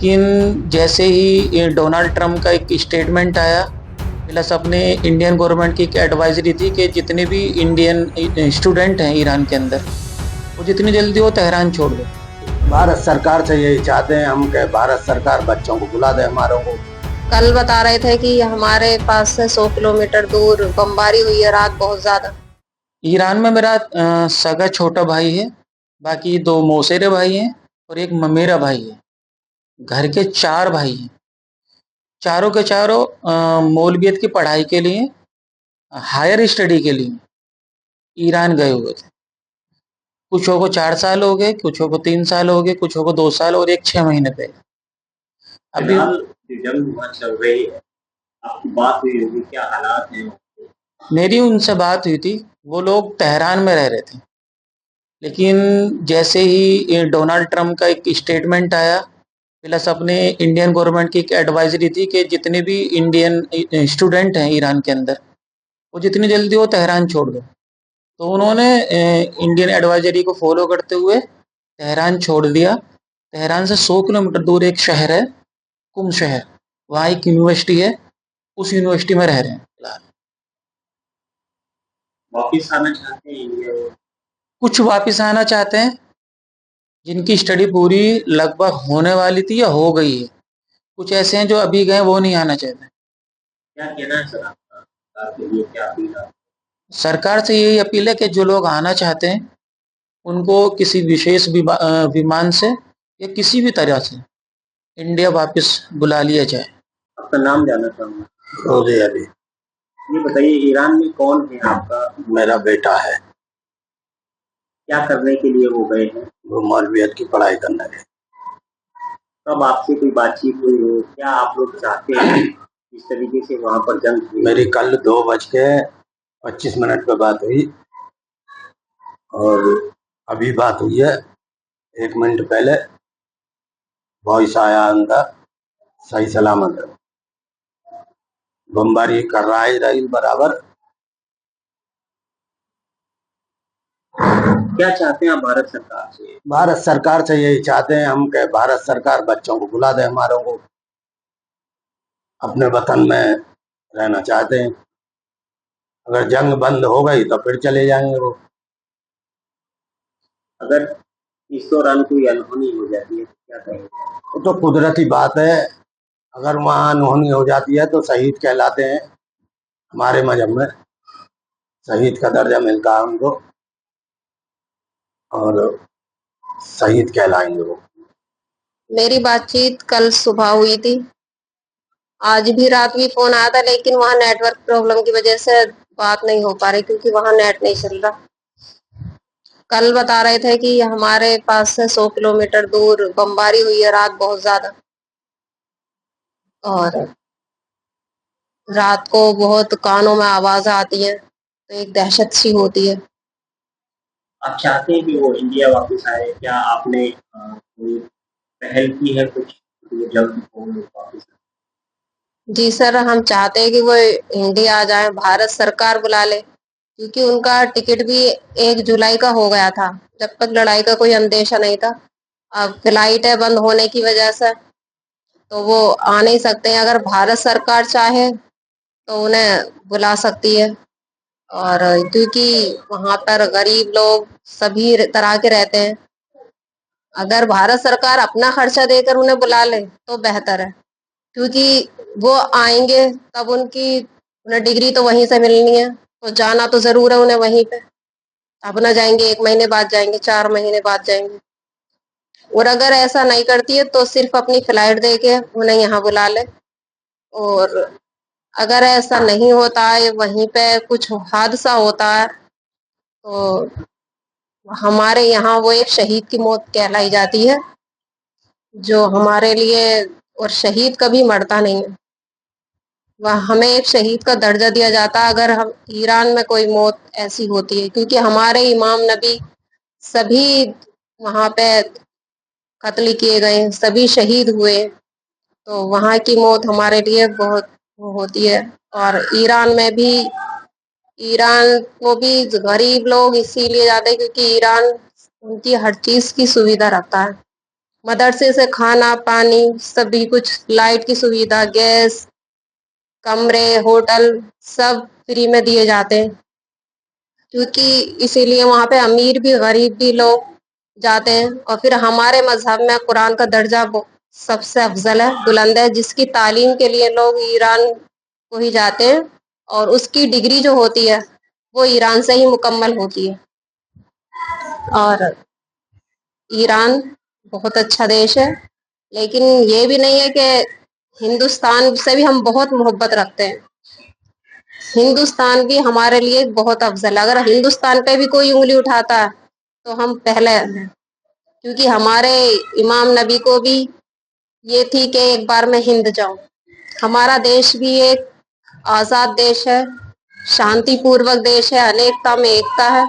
लेकिन जैसे ही ये डोनाल्ड ट्रंप का एक स्टेटमेंट आया, प्लस अपने इंडियन गवर्नमेंट की एक एडवाइजरी थी कि जितने भी इंडियन स्टूडेंट हैं ईरान के अंदर, वो जितनी जल्दी वो तेहरान छोड़ दो। भारत सरकार से यही चाहते हैं हम कि भारत सरकार बच्चों को बुला दे हमारों को। कल बता रहे थे कि हमारे पास से 100 किलोमीटर दूर बमबारी हुई है रात बहुत ज्यादा। ईरान में मेरा सगा छोटा भाई है, बाकी 2 मौसेरे भाई हैं और एक ममेरा भाई है। घर के 4 भाई हैं। चारों के चारों मौलवियत की पढ़ाई के लिए, हायर स्टडी के लिए ईरान गए हुए थे। कुछों को 4 साल हो गए, कुछों को 3 साल हो गए, कुछों को 2 साल और एक 6 महीने पहले। अभी जो जंग वहाँ चल रही है, आपकी बात हुई होगी, क्या हालात हैं? मेरी उनसे बात हुई थी, वो लोग तेहरान में रह रहे थे। लेकिन जैसे ही ये डोनाल्ड ट्रंप का एक स्टेटमेंट आया, प्लस अपने इंडियन गवर्नमेंट की एक एडवाइजरी थी कि जितने भी इंडियन स्टूडेंट हैं ईरान के अंदर, वो जितनी जल्दी वो तेहरान छोड़ दो। तो उन्होंने इंडियन एडवाइजरी को फॉलो करते हुए तेहरान छोड़ दिया। तेहरान से 100 किलोमीटर दूर एक शहर है, कुम शहर, वहाँ एक यूनिवर्सिटी है, उस यूनिवर्सिटी में रह रहे हैं फिलहाल। वापिस आना चाहते हैं इंडिया? कुछ वापस आना चाहते हैं, जिनकी स्टडी पूरी लगभग होने वाली थी या हो गई है। कुछ ऐसे हैं जो अभी गए, वो नहीं आना चाहते। क्या कहना है सर आपका? सरकार के लिए क्या अपील है? सरकार से यही अपील है कि जो लोग आना चाहते हैं, उनको किसी विशेष विमान से या किसी भी तरह से इंडिया वापस बुला लिया जाए। आपका नाम जानना चाहूँगा। रोजे अली। ये बताइए, ईरान में कौन है आपका? मेरा बेटा है। क्या करने के लिए वो गए हैं? वो मौलवियत की पढ़ाई करने गए। कब आपसे कोई बातचीत हुई हो? क्या आप लोग चाहते हैं इस तरीके से वहाँ पर जंग हुई? मेरी कल 2:25 पे बात हुई और अभी बात हुई है 1 मिनट पहले। वॉइस आया अंदर, सही सलामत है। बमबारी कर रहा है इजराइल बराबर। क्या चाहते हैं आप भारत सरकार से? भारत सरकार से यही चाहते हैं हम कि भारत सरकार बच्चों को बुला दे हमारों को। अपने वतन में रहना चाहते हैं। अगर जंग बंद हो गई तो फिर चले जाएंगे वो। अगर इस दौरान कोई अनहोनी हो जाती है तो क्या करेंगे? वो तो कुदरती बात है। अगर वहाँ अनहोनी हो जाती है तो शहीद कहलाते हैं। हमारे मजहब में शहीद का दर्जा मिलता है उनको और शहीद कहलाएंगे वो। मेरी बातचीत कल सुबह हुई थी। आज भी रात भी फोन आया था, लेकिन वहाँ नेटवर्क प्रॉब्लम की वजह से बात नहीं हो पा रही, क्योंकि वहाँ नेट नहीं चल रहा। कल बता रहे थे कि हमारे पास से 100 किलोमीटर दूर बमबारी हुई है रात बहुत ज्यादा, और रात को बहुत कानों में आवाज आती है, तो एक दहशत सी होती है। आप चाहते हैं कि वो इंडिया वापस आए? क्या आपने कोई पहल की है कुछ कि वो जल्द वो वापस आए? जी सर, हम चाहते हैं कि वो इंडिया आ जाए, भारत सरकार बुला ले, क्योंकि उनका टिकट भी 1 जुलाई का हो गया था, जब तक लड़ाई का कोई अंदेशा नहीं था। अब फ्लाइटें बंद होने की वजह से तो वो आ नहीं सकते हैं। अगर भारत सरकार चाहे तो उन्हें बुला सकती है, और क्योंकि वहां पर गरीब लोग सभी तरह के रहते हैं। अगर भारत सरकार अपना खर्चा देकर उन्हें बुला ले तो बेहतर है, क्योंकि वो आएंगे तब उन्हें डिग्री तो वहीं से मिलनी है, तो जाना तो जरूर है उन्हें वहीं पे। अब ना जाएंगे 1 महीने बाद जाएंगे, 4 महीने बाद जाएंगे। और अगर ऐसा नहीं करती है तो सिर्फ अपनी फ्लाइट दे के उन्हें यहाँ बुला ले। और अगर ऐसा नहीं होता है, वहीं पे कुछ हादसा होता है, तो हमारे यहाँ वो एक शहीद की मौत कहलाई जाती है, जो हमारे लिए, और शहीद कभी मरता नहीं है, वह हमें एक शहीद का दर्जा दिया जाता है अगर हम ईरान में कोई मौत ऐसी होती है, क्योंकि हमारे इमाम नबी सभी वहां पे कत्ल किए गए, सभी शहीद हुए। तो वहां की मौत हमारे लिए बहुत वो होती है। और ईरान में भी, ईरान को भी गरीब लोग इसीलिए जाते हैं क्योंकि ईरान उनकी हर चीज की सुविधा रखता है। मदरसे से खाना पानी सभी कुछ, लाइट की सुविधा, गैस, कमरे, होटल सब फ्री में दिए जाते हैं। क्योंकि इसीलिए वहाँ पे अमीर भी गरीब भी लोग जाते हैं। और फिर हमारे मजहब में कुरान का दर्जा सबसे अफजल है, बुलंद है, जिसकी तालीम के लिए लोग ईरान को ही जाते हैं और उसकी डिग्री जो होती है वो ईरान से ही मुकम्मल होती है। और ईरान बहुत अच्छा देश है, लेकिन ये भी नहीं है कि हिंदुस्तान से भी हम बहुत मोहब्बत रखते हैं। हिंदुस्तान भी हमारे लिए बहुत अफजल है। अगर हिंदुस्तान पे भी कोई उंगली उठाता है तो हम पहले हैं, क्योंकि हमारे इमाम नबी को भी ये थी कि एक बार मैं हिंद जाऊं। हमारा देश भी एक आजाद देश है, शांतिपूर्वक देश है, अनेकता में एकता है।